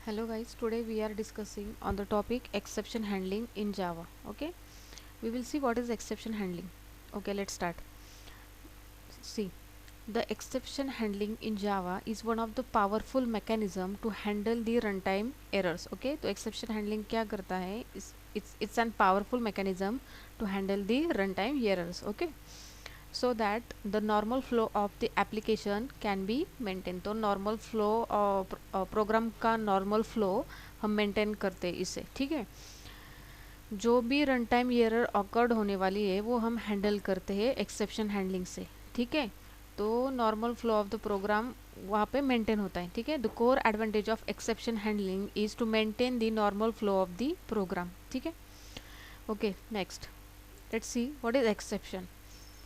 Hello guys, today we are discussing on the topic exception handling in Java. Okay, we will see what is exception handling. Okay, let's start. See, the exception handling in Java is one of the powerful mechanism to handle the runtime errors. Okay, तो exception handling क्या करता है? It's an powerful mechanism to handle the runtime errors. Okay, so that the normal flow of the application can be maintained. तो normal flow program का normal flow हम maintain करते हैं इसे. ठीक है, जो भी रन टाइम एरर ऑकर्ड होने वाली है वो हम हैंडल करते हैं एक्सेप्शन हैंडलिंग से. ठीक है, तो normal flow of the program वहाँ पे मेंटेन होता है. ठीक है, the core advantage of exception handling is to maintain the normal flow of the program. ठीक है, okay next let's see what is exception.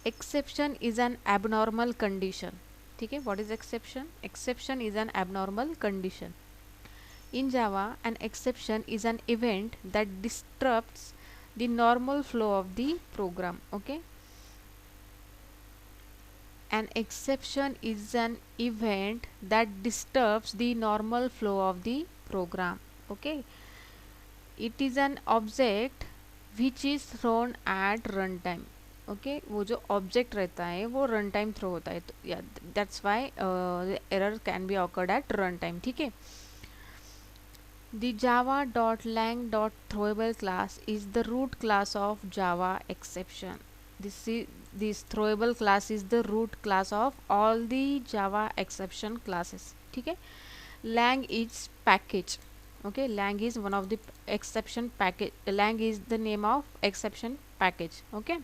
Exception is an abnormal condition. ठीक है, what is exception? Exception is an abnormal condition. In Java, an exception is an event that disrupts the normal flow of the program. Okay, an exception is an event that disturbs the normal flow of the program. Okay, it is an object which is thrown at runtime. Okay वो जो object रहता है वो run time throw होता है. तो that's why error can be occurred at run time. ठीक है, the java.lang.throwable class is the root class of Java exception. This throwable class is the root class of all the Java exception classes. ठीक है, lang is package. Okay, lang is one of the exception package. Lang is the name of exception package. Okay,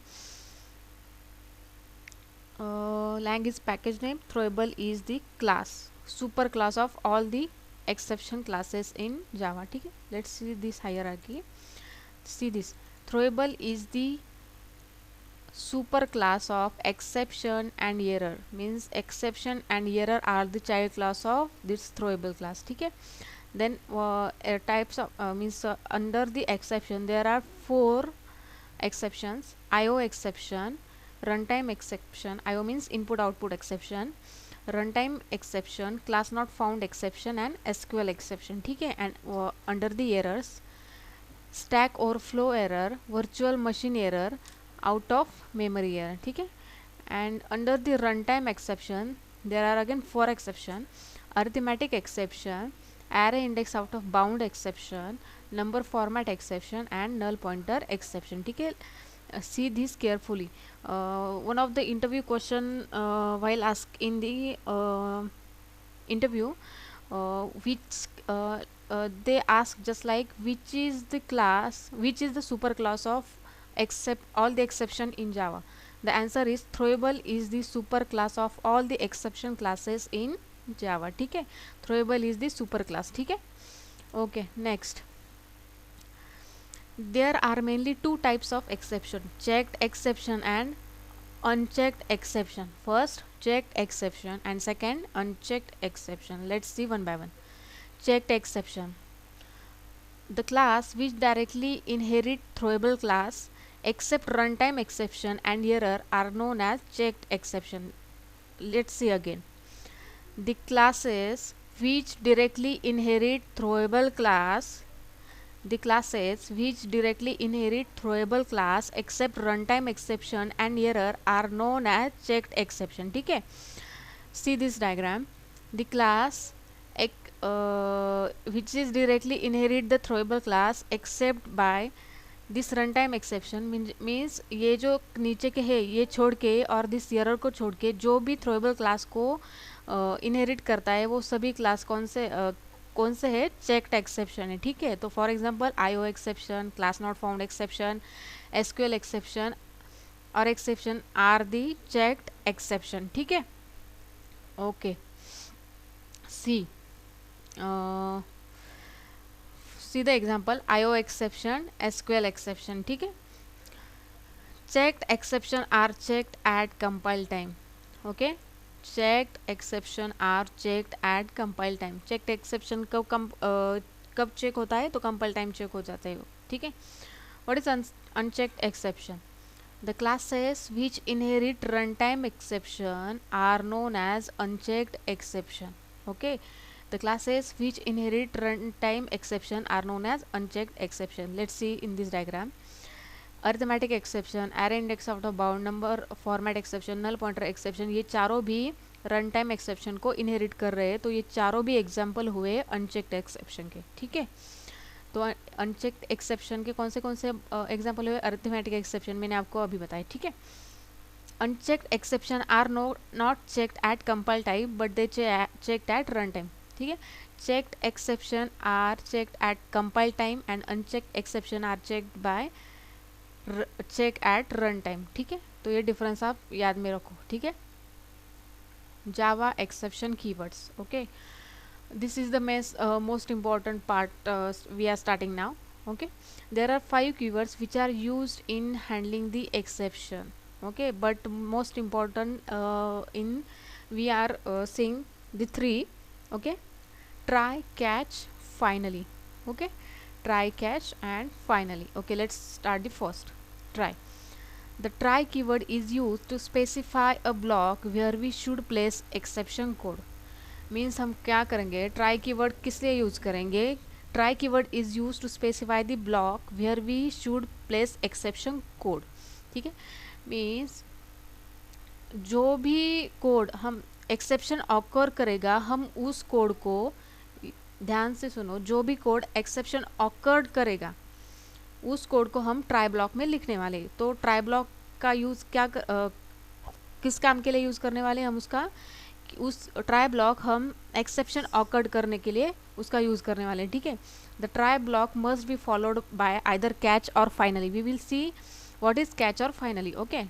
lang is package name. Throwable is the class, super class of all the exception classes in Java. ठीक है, let's see this hierarchy. See this, throwable is the super class of exception and error. Means exception and error are the child class of this throwable class. ठीक है, then types of means under the exception there are 4 exceptions: IO exception, runtime exception. IO means input output exception, runtime exception, class not found exception, and SQL exception. ठीक है, and under the errors, stack overflow error, virtual machine error, out of memory error. ठीक है, and under the runtime exception there are again 4 exception: arithmetic exception, array index out of bound exception, number format exception, and null pointer exception. ठीक है, see this carefully. One of the interview question while asked in the interview, which they ask just like which is the class, which is the super class of except all the exception in Java. The answer is throwable is the super class of all the exception classes in Java. ठीक है, throwable is the super class. ठीक है, okay next. There are mainly 2 types of exception: checked exception and unchecked exception. First, checked exception, and second, unchecked exception. Let's see one by one. Checked exception: the class which directly inherit throwable class except runtime exception and error are known as checked exception. Let's see again. The classes which directly inherit throwable class, the classes which directly inherit throwable class except runtime exception and error are known as checked exception. ठीक है, see this diagram. The class which is directly inherit the throwable class except by this runtime exception means ये जो नीचे के है ये छोड़ के और this error को छोड़ के जो भी throwable class को inherit करता है वो सभी class कौन से है? चेक्ड एक्सेप्शन है. ठीक है, तो for example IO exception, class not found exception, SQL exception और exception are the checked exception. ठीक है, okay see the example IO exception, SQL exception. ठीक है, checked exception are checked at compile time. Okay, checked exception are checked at compile time. checked exception कब check होता है? तो compile time check हो जाता है. ठीक है, what is unchecked exception? The classes which inherit runtime exception are known as unchecked exception. Okay, The classes which inherit runtime exception are known as unchecked exception. Let's see in this diagram. Arithmetic exception, array index of the bound number, format exception, null pointer exception, ये चारों भी run time exception को inherit कर रहे हैं, तो ये चारों भी एग्जाम्पल हुए अनचेक्ड एक्सेप्शन के, ठीक है। तो अनचेक्ड एक्सेप्शन के कौन से एग्जाम्पल हुए? अरिथमेटिक एक्सेप्शन मैंने आपको अभी बताया, ठीक है। Unchecked exception are not checked at compile time but they checked at run time, ठीक है। Checked exception are checked at compile time and unchecked exception are checked by check at run time, ठीक है। तो ये difference आप याद में रखो, ठीक है। Java exception keywords, okay, this is the most important part we are starting now. Okay, there are 5 keywords which are used in handling the exception. Okay, but most important in we are seeing the 3. Okay, try, catch, finally. Okay, try, catch and finally. Okay, let's start the first. Try. The try keyword is used to specify a block where we should place exception code. Means हम क्या करेंगे, try keyword किस लिए use करेंगे? Try keyword is use to specify the block where we should place exception code, ठीक है। Means जो भी कोड हम एक्सेप्शन ऑकर करेगा, हम उस कोड को, ध्यान से सुनो, जो भी कोड एक्सेप्शन ऑकर्ड करेगा उस कोड को हम ट्राई ब्लॉक में लिखने वाले। तो ट्राई ब्लॉक का यूज़ किस काम के लिए यूज़ करने वाले हम उसका? उस ट्राई ब्लॉक हम एक्सेप्शन ऑकर्ड करने के लिए उसका यूज़ करने वाले हैं, ठीक है। The try block must be followed by either catch or finally. We will see what is catch or finally. Okay,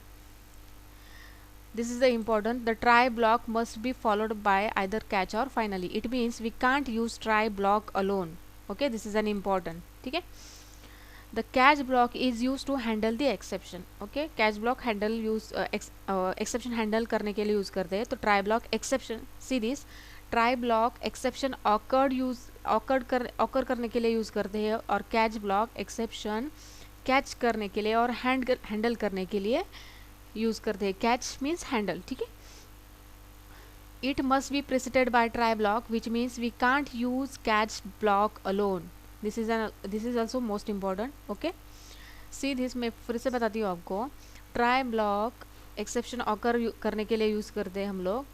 this is the important. The try block must be followed by either catch or finally. It means we can't use try block alone. Okay, this is an important. ठीक है. The catch block is used to handle the exception. Okay, catch block handle use exception handle करने के लिए use करते हैं. तो try block exception, see this, try block exception occur करने के लिए use करते हैं और catch block exception कैच करने के लिए और हैंडल करने के लिए यूज करते हैं. कैच मीन्स हैंडल, ठीक है. It must be preceded by try block which means we can't use catch block alone. This is also most important. Okay, see this, मैं फिर से बताती हूँ आपको. ट्राई ब्लॉक एक्सेप्शन ऑकर करने के लिए यूज करते हैं हम लोग.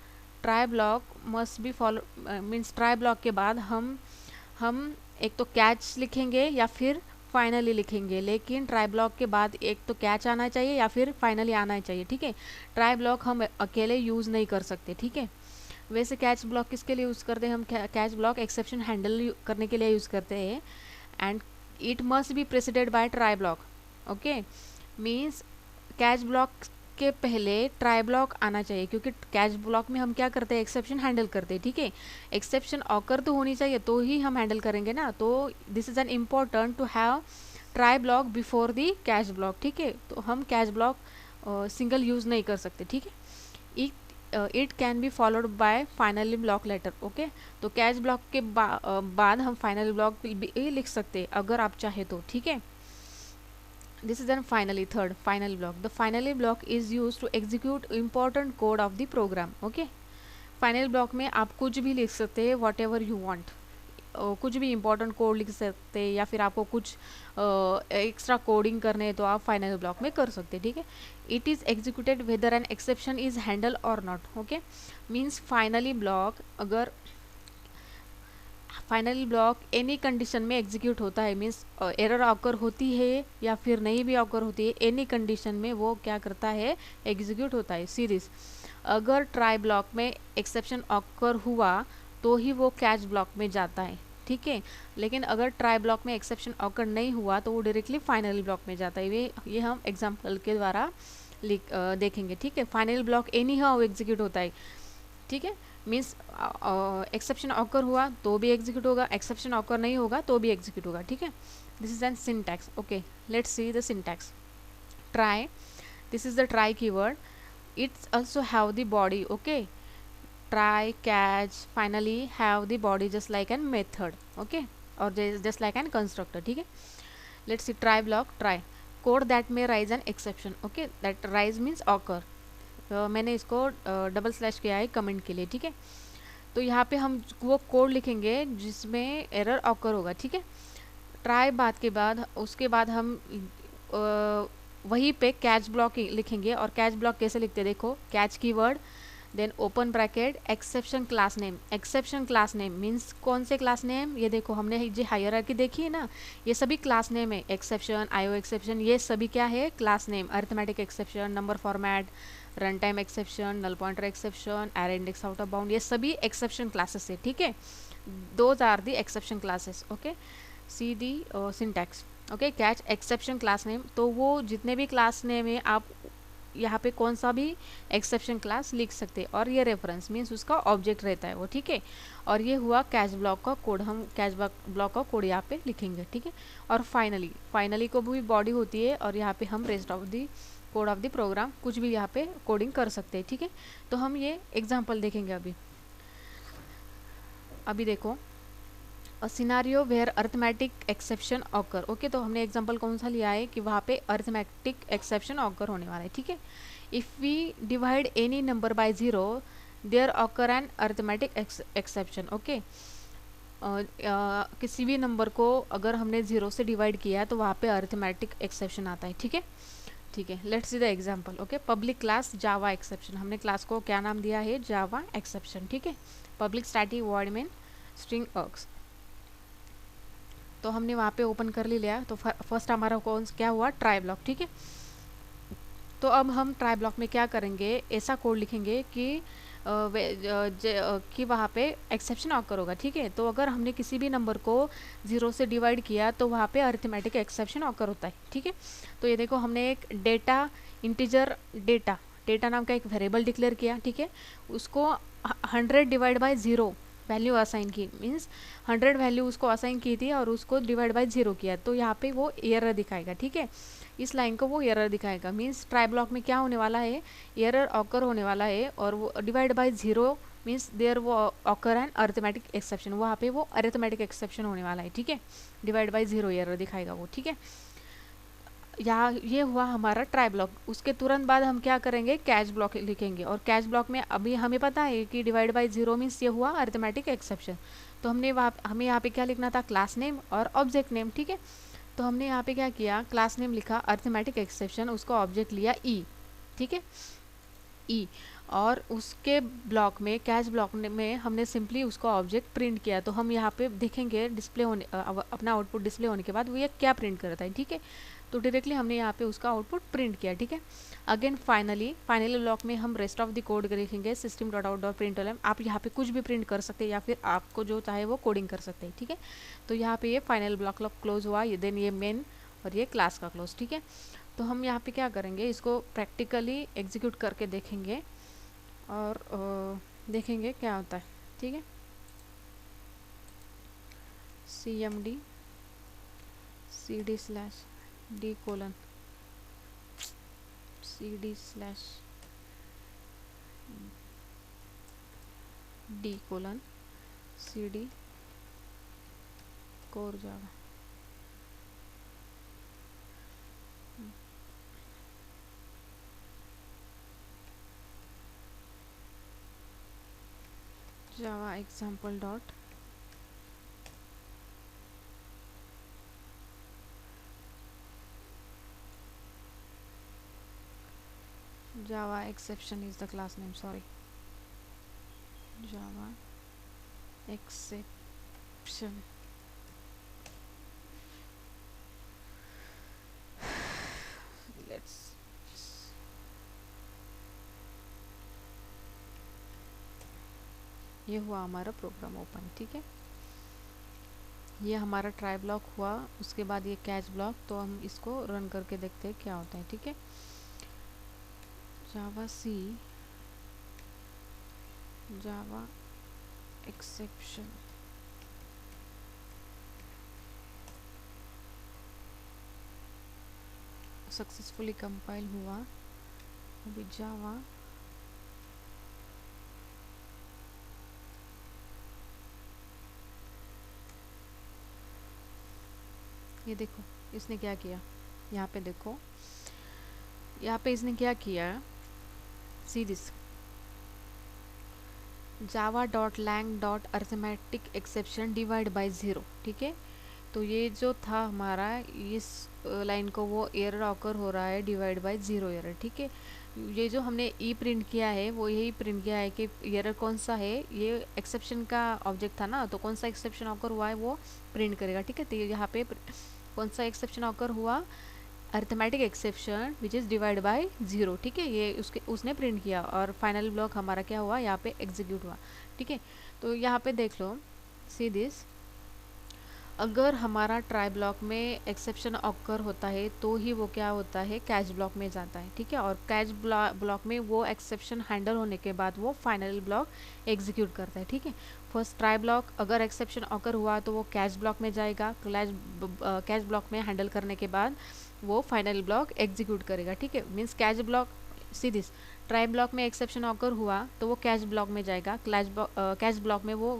Try block must B follow means try block के बाद हम एक तो कैच लिखेंगे या फिर फाइनली लिखेंगे, लेकिन ट्राई ब्लॉक के बाद एक तो कैच आना चाहिए या फिर फाइनली आना चाहिए, ठीक है. ट्राई ब्लॉक हम अकेले यूज़ नहीं कर सकते, ठीक है. वैसे कैच ब्लॉक किसके लिए यूज़ करते हैं हम? कैच ब्लॉक एक्सेप्शन हैंडल करने के लिए यूज़ करते हैं. And it must be preceded by try block. Okay, means catch block के पहले ट्राई ब्लॉक आना चाहिए, क्योंकि कैच ब्लॉक में हम क्या करते हैं? एक्सेप्शन हैंडल करते हैं, ठीक है. एक्सेप्शन ऑकर तो होनी चाहिए तो ही हम हैंडल करेंगे ना. तो this is an important to have try block before the catch block, ठीक है. तो हम कैच ब्लॉक सिंगल यूज नहीं कर सकते, ठीक है. It can be followed by finally block later. Okay, तो कैच ब्लॉक के बाद हम फाइनली ब्लॉक भी लिख सकते हैं अगर आप चाहे तो, ठीक है. This is then finally third, final block. The finally block is used to execute important code of the program. Okay, final block में आप कुछ भी लिख सकते हैं, whatever you want. कुछ भी important code लिख सकते हैं या फिर आपको कुछ एक्स्ट्रा कोडिंग करने हैं तो आप फाइनल ब्लॉक में कर सकते हैं, ठीक है. It is executed whether an exception is handle or not. Okay, means finally block अगर फाइनली ब्लॉक एनी कंडीशन में एग्जीक्यूट होता है, मीन्स एरर ऑकर होती है या फिर नहीं भी ऑकर होती है, एनी कंडीशन में वो क्या करता है? एग्जीक्यूट होता है. सीरीज अगर ट्राई ब्लॉक में एक्सेप्शन ऑकर हुआ तो ही वो कैच ब्लॉक में जाता है, ठीक है. लेकिन अगर ट्राई ब्लॉक में एक्सेप्शन ऑकर नहीं हुआ तो वो डायरेक्टली फाइनली ब्लॉक में जाता है. ये हम एग्जाम्पल के द्वारा देखेंगे, ठीक है. Final block any how execute होता है, ठीक है. मीन्स एक्सेप्शन ऑकर हुआ तो भी एग्जीक्यूट होगा, एक्सेप्शन ऑकर नहीं होगा तो भी एग्जीक्यूट होगा, ठीक है. This is N syntax. Okay, let's see the syntax. Try, this is the try keyword. It's also have the body. Okay, try, catch, finally have the body just like an method. Okay, और just like an constructor, ठीक है. Let's C try block. Try code that may rise an exception. Okay, that rise means occur. मैंने इसको double slash किया है comment के लिए, ठीक है. तो यहाँ पे हम वो कोड लिखेंगे जिसमें एरर ऑकर होगा, ठीक है। ट्राई बात के बाद उसके बाद हम वहीं पे कैच ब्लॉक लिखेंगे। और कैच ब्लॉक कैसे लिखते हैं, देखो, catch keyword, then open bracket, exception class name. Exception class name means कौन से क्लास नेम, ये देखो हमने जो हायरार्की देखी है ना, ये सभी क्लास नेम है। एक्सेप्शन, आईओ एक्सेप्शन, ये सभी क्या है, class name. Arithmetic exception, number format, run time exception, null pointer exception, array index out of bound, ये सभी एक्सेप्शन क्लासेस है, ठीक है। Those are the exception classes, okay. See the syntax, okay. Catch exception class name, तो वो जितने भी class name है आप यहाँ पे कौन सा भी एक्सेप्शन क्लास लिख सकते हैं। और ये रेफरेंस मीन्स उसका ऑब्जेक्ट रहता है वो, ठीक है। और ये हुआ कैच ब्लॉक का कोड, हम कैच ब्लॉक का कोड यहाँ पे लिखेंगे, ठीक है। और फाइनली को भी बॉडी होती है, और यहाँ पे हम rest of the code of the program कुछ भी यहाँ पे कोडिंग कर सकते हैं, ठीक है। तो हम ये एग्जाम्पल देखेंगे अभी देखो, a scenario where arithmetic exception occur, okay. तो हमने एग्जांपल कौन सा लिया है कि वहाँ पे अरिथमेटिक एक्सेप्शन ऑकर होने वाला है, ठीक है। If we divide any number by zero there occur an arithmetic exception, okay. किसी भी नंबर को अगर हमने ज़ीरो से डिवाइड किया तो वहाँ पे अरिथमेटिक एक्सेप्शन आता है, ठीक है। ठीक है, let's see the example, okay. Public class Java exception, हमने क्लास को क्या नाम दिया है, जावा एक्सेप्शन, ठीक है। Public static void main string args, तो हमने वहाँ पे ओपन कर लिया। तो फर्स्ट हमारा कौन क्या हुआ, ट्राई ब्लॉक, ठीक है। तो अब हम ट्राई ब्लॉक में क्या करेंगे, ऐसा कोड लिखेंगे कि वहाँ पे एक्सेप्शन ऑकर होगा, ठीक है। तो अगर हमने किसी भी नंबर को ज़ीरो से डिवाइड किया तो वहाँ पे अरिथमेटिक एक्सेप्शन ऑकर होता है, ठीक है। तो ये देखो हमने एक डेटा इंटीजर डेटा नाम का एक वेरिएबल डिक्लेयर किया, ठीक है। उसको 100 divide by zero value assign की, मीन्स 100 वैल्यू उसको असाइन की थी और उसको डिवाइड बाय ज़ीरो किया, तो यहाँ पे वो एरर दिखाएगा, ठीक है। इस लाइन को वो एरर दिखाएगा, मीन्स ट्राई ब्लॉक में क्या होने वाला है, एरर ऑकर होने वाला है। और वो divide by zero means there वो ऑकर एन अरिथमेटिक एक्सेप्शन, वहाँ पे वो अरिथमेटिक एक्सेप्शन होने वाला है, ठीक है। डिवाइड बाय ज़ीरो एरर दिखाएगा वो, ठीक है। यहाँ ये हुआ हमारा ट्राई ब्लॉक। उसके तुरंत बाद हम क्या करेंगे, कैच ब्लॉक लिखेंगे। और कैच ब्लॉक में अभी हमें पता है कि डिवाइड बाय ज़ीरो मीन्स ये हुआ अरिथमेटिक एक्सेप्शन। तो हमें यहाँ पे क्या लिखना था, क्लास नेम और ऑब्जेक्ट नेम, ठीक है। तो हमने यहाँ पे क्या किया, क्लास नेम लिखा अरिथमेटिक एक्सेप्शन, उसका ऑब्जेक्ट लिया ई, ठीक है, ई। और उसके ब्लॉक में कैच ब्लॉक में हमने सिंपली उसका ऑब्जेक्ट प्रिंट किया। तो हम यहाँ पे देखेंगे डिस्प्ले होने अपना आउटपुट डिस्प्ले होने के बाद वो ये क्या प्रिंट करता है, ठीक है। तो डायरेक्टली हमने यहाँ पे उसका आउटपुट प्रिंट किया, ठीक है। अगेन फाइनली ब्लॉक में हम रेस्ट ऑफ द कोड लिखेंगे, system dot out dot print. आप यहाँ पे कुछ भी प्रिंट कर सकते हैं या फिर आपको जो चाहे वो कोडिंग कर सकते हैं, ठीक है। तो यहाँ पे ये फाइनल ब्लॉक क्लोज हुआ, ये देन ये मेन और ये क्लास का क्लोज, ठीक है। तो हम यहाँ पे क्या करेंगे, इसको प्रैक्टिकली एग्जीक्यूट करके देखेंगे और देखेंगे क्या होता है, ठीक है। cmd cd/d colon cd/d colon cd core Java, Java example dot Java exception is the class name, sorry, Java exception, let's ये हुआ हमारा प्रोग्राम ओपन, ठीक है। ये हमारा ट्राई ब्लॉक हुआ, उसके बाद ये कैच ब्लॉक। तो हम इसको रन करके देखते हैं क्या होता है, ठीक है। जावा सी जावा एक्सेप्शन, सक्सेसफुली कंपाइल हुआ। अभी जावा ये देखो इसने क्या किया, यहाँ पे देखो, यहाँ पे इसने क्या किया, see this, java.lang.arithmetic exception divide by 0, ठीक है। तो ये जो था हमारा, इस लाइन को वो एरर ऑकर हो रहा है डिवाइड बाय 0 एरर, ठीक है। ये जो हमने ई प्रिंट किया है वो यही प्रिंट किया है कि एरर कौन सा है, ये एक्सेप्शन का ऑब्जेक्ट था ना, तो कौन सा एक्सेप्शन ऑकर हुआ है वो प्रिंट करेगा, ठीक है। तो यहाँ पे कौन सा एक्सेप्शन ऑकर हुआ, arithmetic exception which is divide by 0, ठीक है। ये उसने प्रिंट किया और फाइनल ब्लॉक हमारा क्या हुआ, यहाँ पे एग्जीक्यूट हुआ, ठीक है। तो यहाँ पे देख लो, सी दिस, अगर हमारा ट्राई ब्लॉक में एक्सेप्शन ऑकर होता है तो ही वो क्या होता है, कैच ब्लॉक में जाता है, ठीक है। और कैच ब्लॉक में वो एक्सेप्शन हैंडल होने के बाद वो फाइनल ब्लॉक एग्जीक्यूट करता है, ठीक है। फर्स्ट ट्राई ब्लॉक अगर एक्सेप्शन ऑकर हुआ तो वो कैच ब्लॉक में जाएगा, कैच ब्लॉक में हैंडल करने के बाद वो फाइनल ब्लॉक एग्जीक्यूट करेगा, ठीक है। Means catch block, see this, try block में एक्सेप्शन ऑकर हुआ तो वो कैच ब्लॉक में जाएगा, कैच ब्लॉक में वो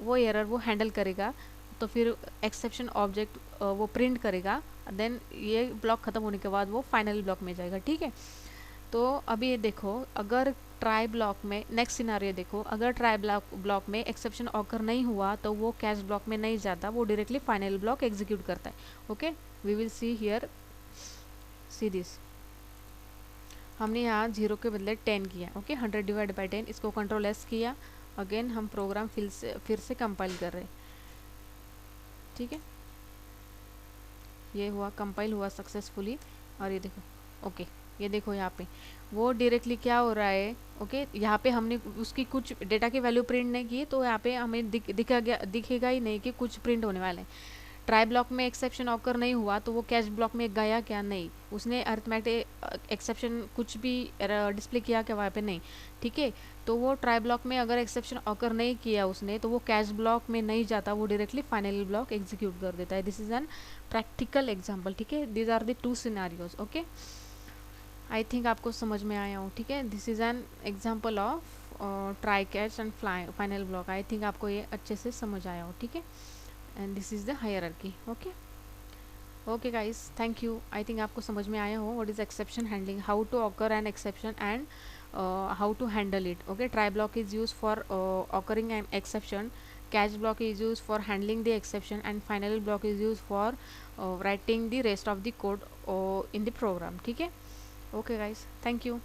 वो एरर वो हैंडल करेगा, तो फिर एक्सेप्शन ऑब्जेक्ट वो प्रिंट करेगा, देन ये ब्लॉक ख़त्म होने के बाद वो फाइनल ब्लॉक में जाएगा, ठीक है। तो अभी ये देखो, अगर ट्राई ब्लॉक में, नेक्स्ट सिनारियो देखो, अगर ट्राई ब्लॉक में एक्सेप्शन ऑकर नहीं हुआ तो वो कैच ब्लॉक में नहीं जाता, वो डायरेक्टली फाइनल ब्लॉक एग्जीक्यूट करता है, okay. We will see here, see this, हमने यहाँ 0 के बदले 10 किया, ओके। 100 डिवाइड बाई 10, इसको कंट्रोल एस किया, अगेन हम प्रोग्राम फिर से कंपाइल कर रहे हैं, ठीक है। ये हुआ, कंपाइल हुआ सक्सेसफुली, और ये देखो, ओके, ये देखो यहाँ पे वो डायरेक्टली क्या हो रहा है, ओके। यहाँ पे हमने उसकी कुछ डेटा की वैल्यू प्रिंट नहीं की, तो यहाँ पे हमें दिखेगा ही नहीं कि कुछ प्रिंट होने वाले हैं। ट्राई ब्लॉक में एक्सेप्शन ऑकर नहीं हुआ तो वो कैच ब्लॉक में गया क्या, नहीं, उसने अरिथमेटिक एक्सेप्शन कुछ भी डिस्प्ले किया क्या वहाँ पे, नहीं, ठीक है। तो वो ट्राई ब्लॉक में अगर एक्सेप्शन ऑकर नहीं किया उसने तो वो कैच ब्लॉक में नहीं जाता, वो डायरेक्टली फाइनल ब्लॉक एग्जीक्यूट कर देता है। This is an practical example, ठीक है। These are the 2 scenarios, okay. I think आपको समझ में आया हो, ठीक है। This is an example of try catch and final block. I think आपको ये अच्छे से समझ आया हो, ठीक है। And this is the hierarchy, okay. Okay guys, thank you. I think आपको समझ में आया हो what is exception handling, how to occur an exception and how to handle it, okay. Try block is use for occurring an exception, catch block is used for handling the exception, and final block is used for writing the rest of the code in the program, ठीक है। Okay guys, thank you.